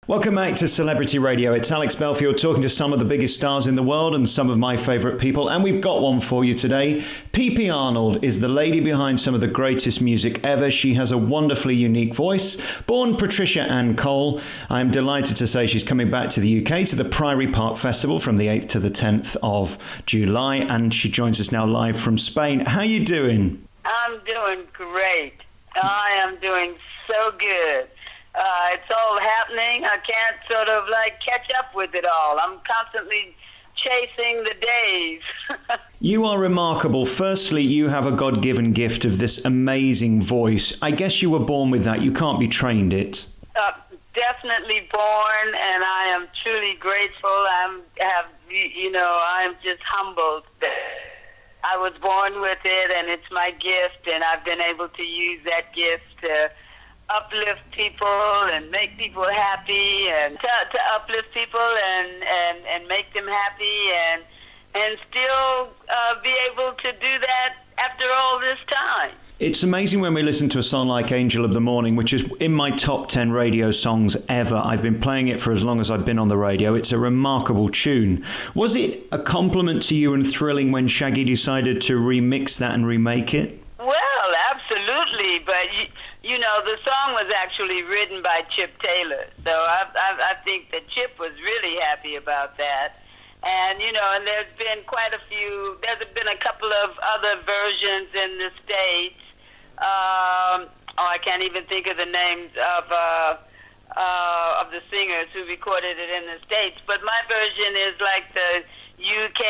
Welcome back to Celebrity Radio. It's Alex Belfield talking to some of the biggest stars in the world and some of my favourite people. And we've got one for you today. PP Arnold is the lady behind some of the greatest music ever. She has a wonderfully unique voice. Born Patricia Ann Cole, I'm delighted to say she's coming back to the UK to the Priory Park Festival from the 8th to the 10th of July. And she joins us now live from Spain. How are you doing? I'm doing great. I am doing so good. It's all happening. I can't sort of catch up with it all. I'm constantly chasing the days. You are remarkable. Firstly, you have a God-given gift of this amazing voice. I guess you were born with that. You can't be trained it. Definitely born, and I am truly grateful. I'm just humbled. I was born with it, and it's my gift, and I've been able to use that gift to uplift people and make people happy, and to uplift people and make them happy, and still be able to do that after all this time. It's amazing when we listen to a song like Angel of the Morning, which is in my top 10 radio songs ever. I've been playing it for as long as I've been on the radio. It's a remarkable tune. Was it a compliment to you and thrilling when Shaggy decided to remix that and remake it? Well, absolutely, but you know, the song was actually written by Chip Taylor, so I think that Chip was really happy about that. And, you know, and there's been a couple of other versions in the States. I can't even think of the names of the singers who recorded it in the States, but my version is like the UK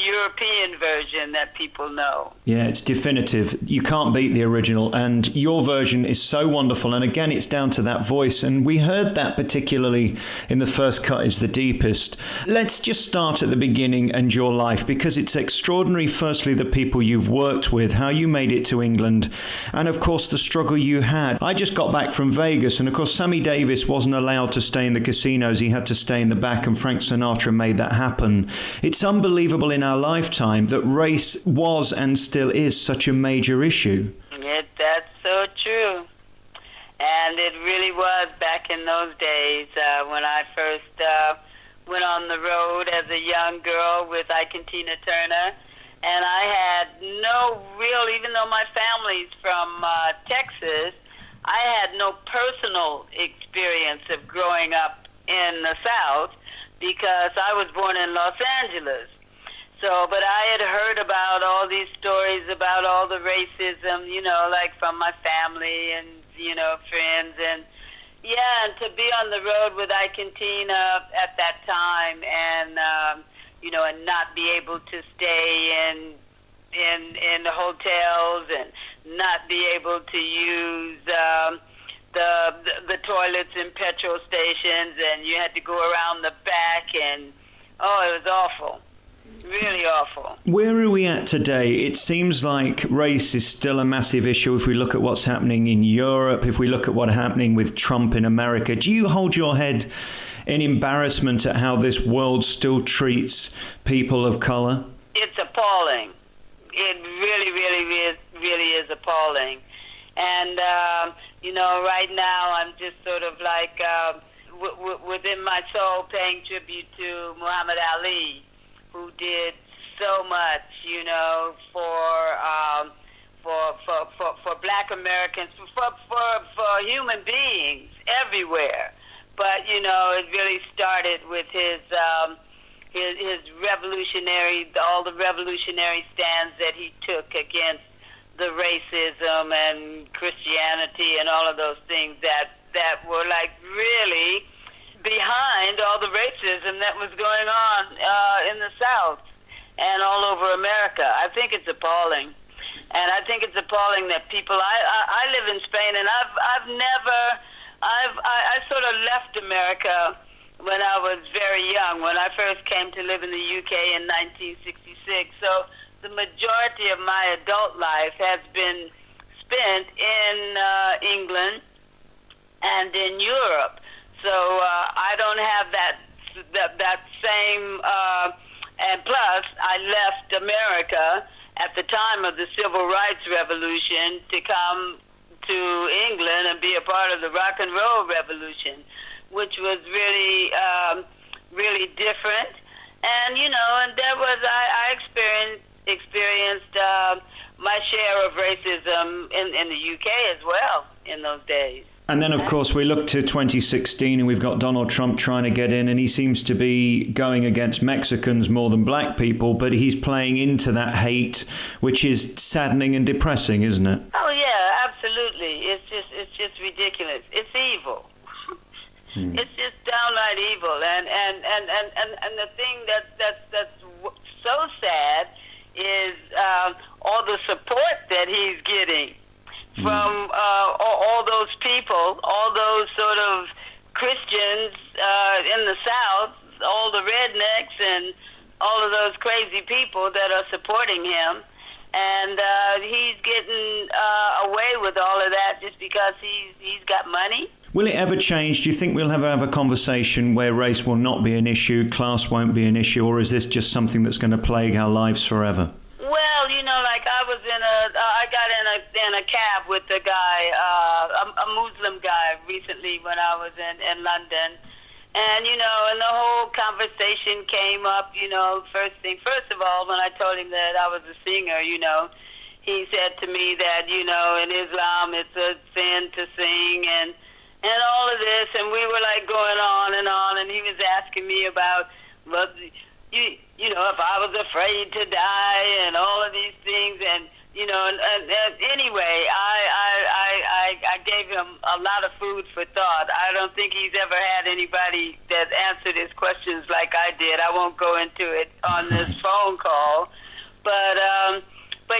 European version that people know. Yeah, it's definitive. You can't beat the original, and your version is so wonderful. And again, it's down to that voice, and we heard that particularly in the first cut is the deepest. Let's just start at the beginning and your life, because it's extraordinary. Firstly, the people you've worked with, how you made it to England, and of course the struggle you had. I just got back from Vegas, and of course Sammy Davis wasn't allowed to stay in the casinos. He had to stay in the back, and Frank Sinatra made that happen. It's unbelievable in our lifetime that race was and still is such a major issue. That's so true. And it really was back in those days when I first went on the road as a young girl with Ike and Tina Turner. And I had no real, even though my family's from Texas, I had no personal experience of growing up in the South, because I was born in Los Angeles. So, but I had heard about all these stories about all the racism, you know, like from my family and, you know, friends. And, yeah, and to be on the road with Ike and Tina at that time and, you know, and not be able to stay in the hotels and not be able to use the toilets in petrol stations, and you had to go around the back, and it was awful, really awful. Where are we at today? It seems like race is still a massive issue if we look at what's happening in Europe, if we look at what's happening with Trump in America. Do you hold your head in embarrassment at how this world still treats people of colour? It's appalling. It really is appalling. And, you know, right now I'm just sort of like within my soul paying tribute to Muhammad Ali, who did so much, you know, for Black Americans, for human beings everywhere. But, you know, it really started with his revolutionary, all the revolutionary stands that he took against the racism and Christianity and all of those things that were like really behind all the racism that was going on in the South and all over America. I think it's appalling. And I think it's appalling that people, I live in Spain, and I sort of left America when I was very young, when I first came to live in the UK in 1966. So the majority of my adult life has been spent in England and in Europe. So I don't have that same, and plus I left America at the time of the Civil Rights Revolution to come to England and be a part of the rock and roll revolution. which was really, really different. And, and there was, I experienced my share of racism in the UK as well in those days. And then, of course, we look to 2016 and we've got Donald Trump trying to get in, and he seems to be going against Mexicans more than black people, but he's playing into that hate, which is saddening and depressing, isn't it? Oh, yeah, absolutely. It's just ridiculous. It's evil. It's just downright evil. And the thing that's so sad is all the support that he's getting from all those people, all those sort of Christians in the South, all the rednecks and all of those crazy people that are supporting him. And he's getting away with all of that just because he's got money. Will it ever change? Do you think we'll ever have a conversation where race will not be an issue, class won't be an issue, or is this just something that's going to plague our lives forever? Well, like I got in a cab with a guy, a Muslim guy recently when I was in London. And, and the whole conversation came up, first of all, when I told him that I was a singer, he said to me that, in Islam it's a sin to sing and all of this, and we were like going on, and he was asking me about, well, if I was afraid to die and all of these things, and anyway, I gave him a lot of food for thought. I don't think he's ever had anybody that answered his questions like I did. I won't go into it on this phone call, but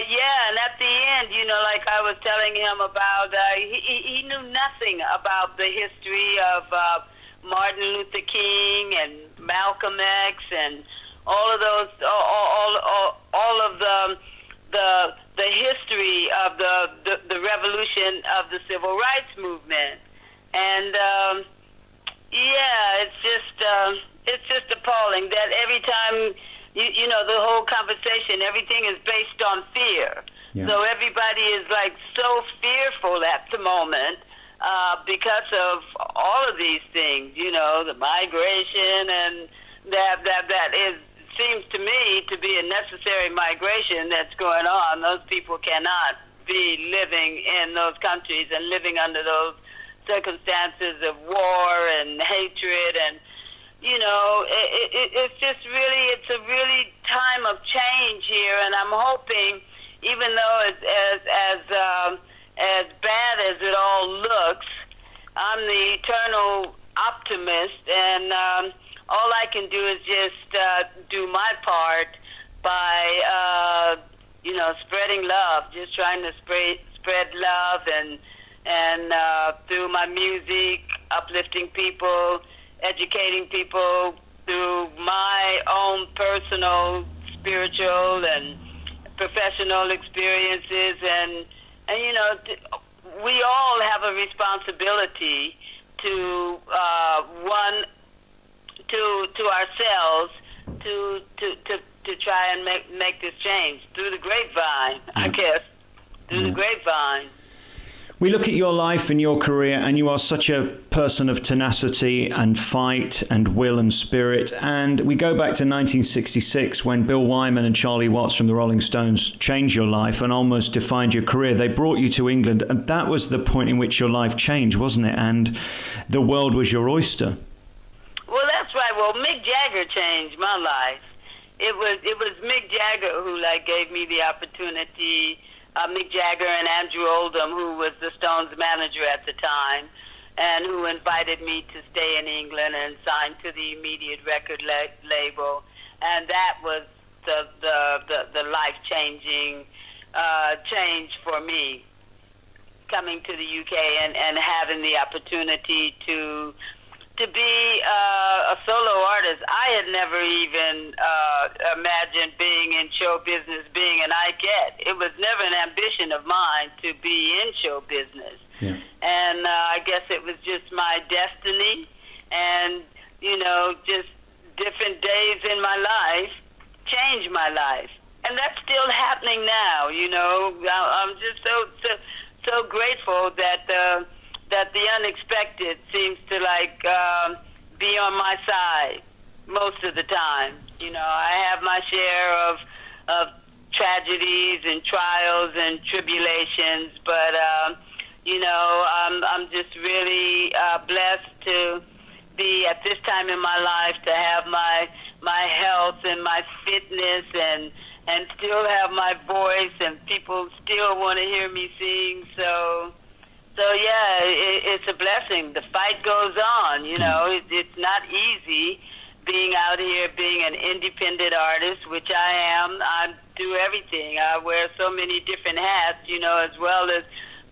yeah, and at the end, like I was telling him about, he knew nothing about the history of Martin Luther King and Malcolm X and all of those, all of the history of the revolution of the civil rights movement. And yeah, it's just appalling that every time the whole conversation, everything is based on fear. Yeah. So everybody is like so fearful at the moment because of all of these things, the migration, and that seems to me to be a necessary migration that's going on. Those people cannot be living in those countries and living under those circumstances of war and hatred, and it's just really, it's a really time of change here, and I'm hoping, even though it's as bad as it all looks, I'm the eternal optimist, and all I can do is just do my part by spreading love, just trying to spread love, and through my music, uplifting people, educating people through my own personal, spiritual, and professional experiences, and we all have a responsibility to to ourselves to try and make this change through the grapevine, I guess, through the grapevine. We look at your life and your career, and you are such a person of tenacity and fight and will and spirit. And we go back to 1966 when Bill Wyman and Charlie Watts from the Rolling Stones changed your life and almost defined your career. They brought you to England, and that was the point in which your life changed, wasn't it? And the world was your oyster. Well, that's right. Well, Mick Jagger changed my life. It was Mick Jagger who gave me the opportunity. Mick Jagger and Andrew Oldham, who was the Stones manager at the time, and who invited me to stay in England and sign to the immediate record label, and that was the life-changing change for me, coming to the UK and having the opportunity to be a solo artist. I had never even imagined being in show business, being an Ikette. It was never an ambition of mine to be in show business. Yeah. And I guess it was just my destiny, and, just different days in my life changed my life. And that's still happening now, I'm just so grateful that that the unexpected seems to be on my side most of the time. I have my share of tragedies and trials and tribulations, but I'm just really blessed to be at this time in my life to have my health and my fitness and still have my voice, and people still want to hear me sing. So yeah, it's a blessing. The fight goes on. It's not easy being out here, being an independent artist, which I am. I do everything. I wear so many different hats, as well as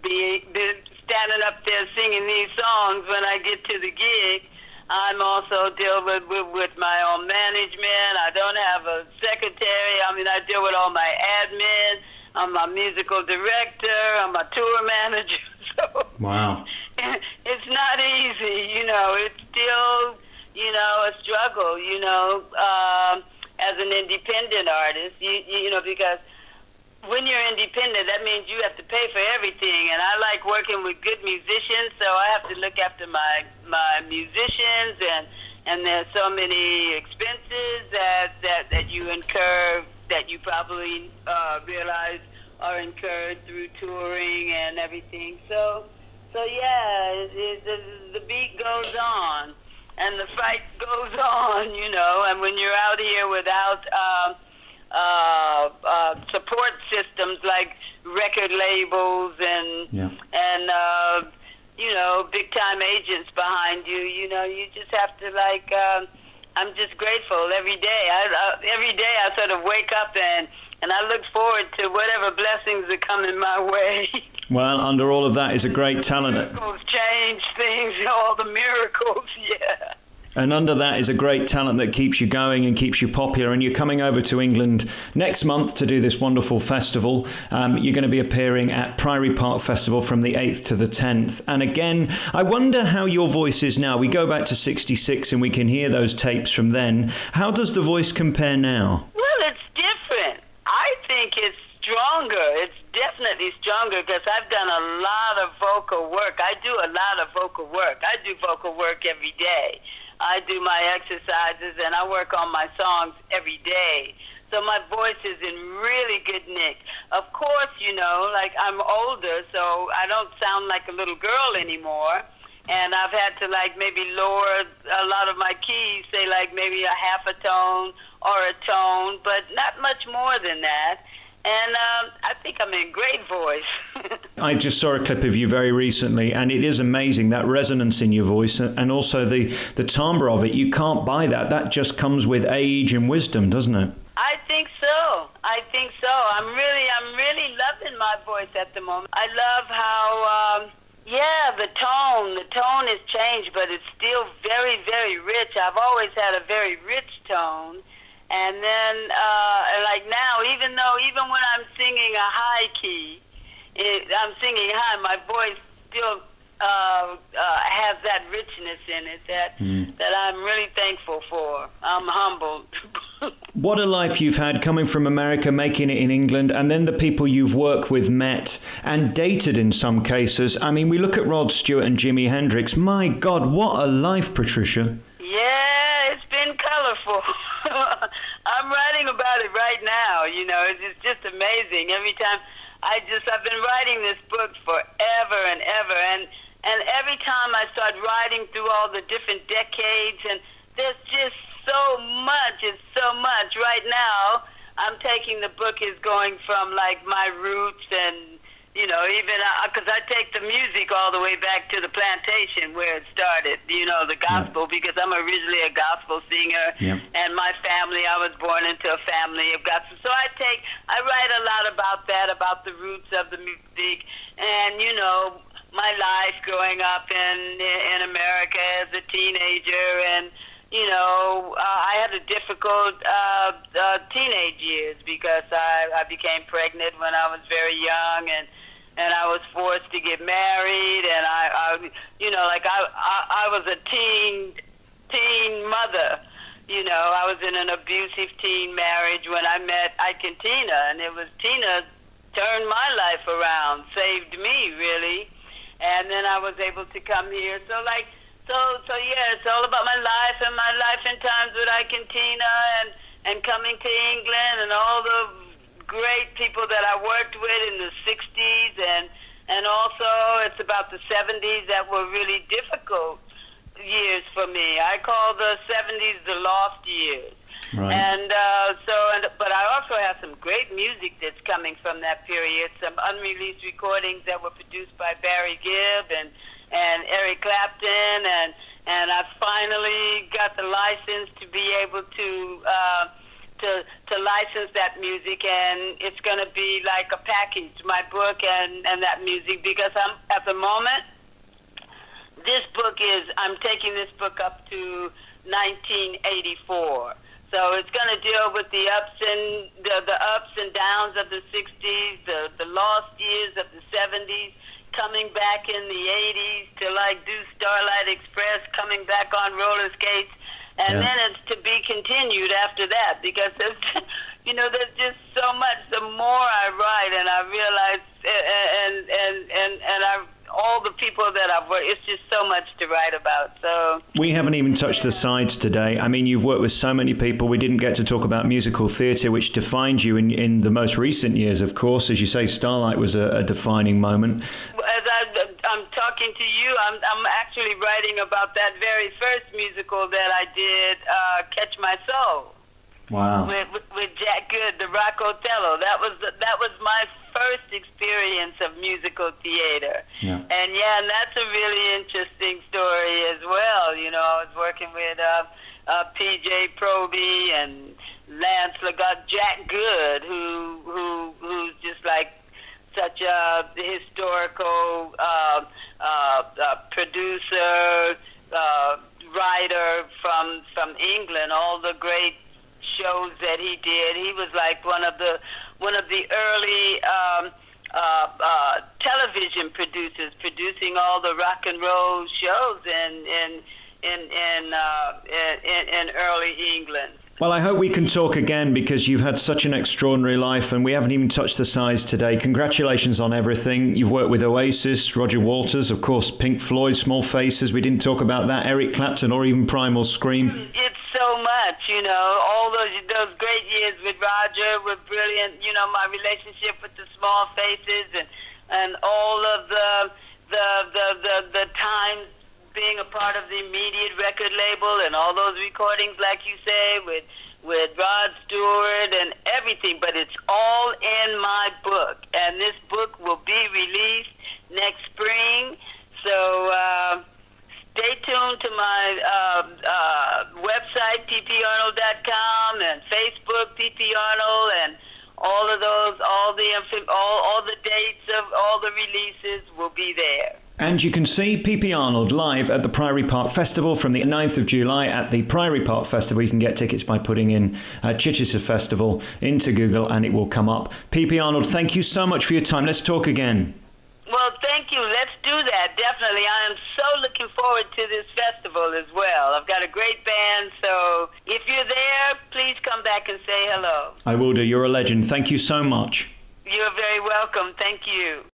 be standing up there singing these songs when I get to the gig. I'm also deal with my own management. I don't have a secretary. I deal with all my admin. I'm a musical director. I'm a tour manager. So wow. It's not easy, It's still, a struggle, as an independent artist, because when you're independent, that means you have to pay for everything. And I like working with good musicians, so I have to look after my musicians, and there's so many expenses that you incur that you probably realize are incurred through touring and everything. So yeah, the beat goes on, and the fight goes on, and when you're out here without support systems like record labels and big time agents behind you, you just have to I'm just grateful every day. Every day I sort of wake up and I look forward to whatever blessings are coming my way. Well, under all of that is a great talent. Miracles change things, all the miracles, yeah. And under that is a great talent that keeps you going and keeps you popular. And you're coming over to England next month to do this wonderful festival. You're going to be appearing at Priory Park Festival from the 8th to the 10th. And again, I wonder how your voice is now. We go back to 66 and we can hear those tapes from then. How does the voice compare now? Well, it's different. I think it's stronger. It's definitely stronger because I've done a lot of vocal work. I do a lot of vocal work. I do vocal work every day. I do my exercises and I work on my songs every day. So my voice is in really good nick. Of course, I'm older, so I don't sound like a little girl anymore. And I've had to maybe lower a lot of my keys, say maybe a half a tone or a tone, but not much more than that. And I think I'm in great voice. I just saw a clip of you very recently, and it is amazing, that resonance in your voice and also the timbre of it. You can't buy that. That just comes with age and wisdom, doesn't it? I think so. I'm really loving my voice at the moment. I love how, the tone has changed, but it's still very, very rich. I've always had a very rich tone. And then, even when I'm singing a high key, I'm singing high, my voice still has that richness in it that I'm really thankful for. I'm humbled. What a life you've had coming from America, making it in England, and then the people you've worked with, met, and dated in some cases. I mean, we look at Rod Stewart and Jimi Hendrix. My God, what a life, Patricia. Yeah, it's been colorful. I'm writing about it right now. It's just amazing. Every time I've been writing this book forever and ever, and every time I start writing through all the different decades, and there's just so much. It's so much. Right now, I'm taking the book is going from my roots and even because I take the music all the way back to the plantation where it started, the gospel, because I'm originally a gospel singer, and my family, I was born into a family of gospel. So I write a lot about that, about the roots of the music, and, my life growing up in America as a teenager, and, I had a difficult teenage years because I became pregnant when I was very young, and I was forced to get married, and I was a teen mother. I was in an abusive teen marriage when I met Ike and Tina, and it was Tina turned my life around, saved me really, and then I was able to come here. So yeah, it's all about my life and my life in times with Argentina and coming to England and all the great people that I worked with in the 60s and also it's about the 70s that were really difficult years for me. I call the 70s the lost years. Right. But I also have some great music that's coming from that period, some unreleased recordings that were produced by Barry Gibb and Eric Clapton, and I finally got the license to be able to license that music, and it's going to be like a package, my book and that music, because I'm at the moment, I'm taking this book up to 1984. So it's going to deal with the ups and downs of the 60s, the lost years of the 70s, coming back in the 80s to like do Starlight Express, coming back on roller skates, and then it's to be continued after that, because there's just so much. The more I write, and I realize, and all the people that I've worked, it's just so much to write about. So we haven't even touched the sides today. I mean, you've worked with so many people. We didn't get to talk about musical theatre, which defined you in the most recent years, of course. As you say, Starlight was a defining moment. As I'm talking to you, I'm actually writing about that very first musical that I did, Catch My Soul. Wow. With Jack Good, the Rockotello. That was my first experience of musical theater. Yeah. And that's a really interesting story as well. I was working with PJ Proby and Lance Lagat, Jack Good, who's just like such a historical producer, writer from England. All the great shows that he did. He was like one of the early television producers, producing all the rock and roll shows in early England. Well, I hope we can talk again, because you've had such an extraordinary life and we haven't even touched the sides today. Congratulations on everything. You've worked with Oasis, Roger Waters, of course, Pink Floyd, Small Faces. We didn't talk about that. Eric Clapton, or even Primal Scream. It's so much, all those great years with Roger were brilliant. My relationship with the Small Faces and all of the times being a part of the immediate record label and all those recordings, like you say, with Rod Stewart and everything, but it's all in my book, and this book will be released next spring. So stay tuned to my website, pparnold.com, and Facebook, PP Arnold, and all of those, all the dates of all the releases will be there. And you can see PP Arnold live at the Priory Park Festival from the 9th of July at the Priory Park Festival. You can get tickets by putting in Chichester Festival into Google and it will come up. PP Arnold, thank you so much for your time. Let's talk again. Well, thank you. Let's do that, definitely. I am so looking forward to this festival as well. I've got a great band, so if you're there, please come back and say hello. I will do. You're a legend. Thank you so much. You're very welcome. Thank you.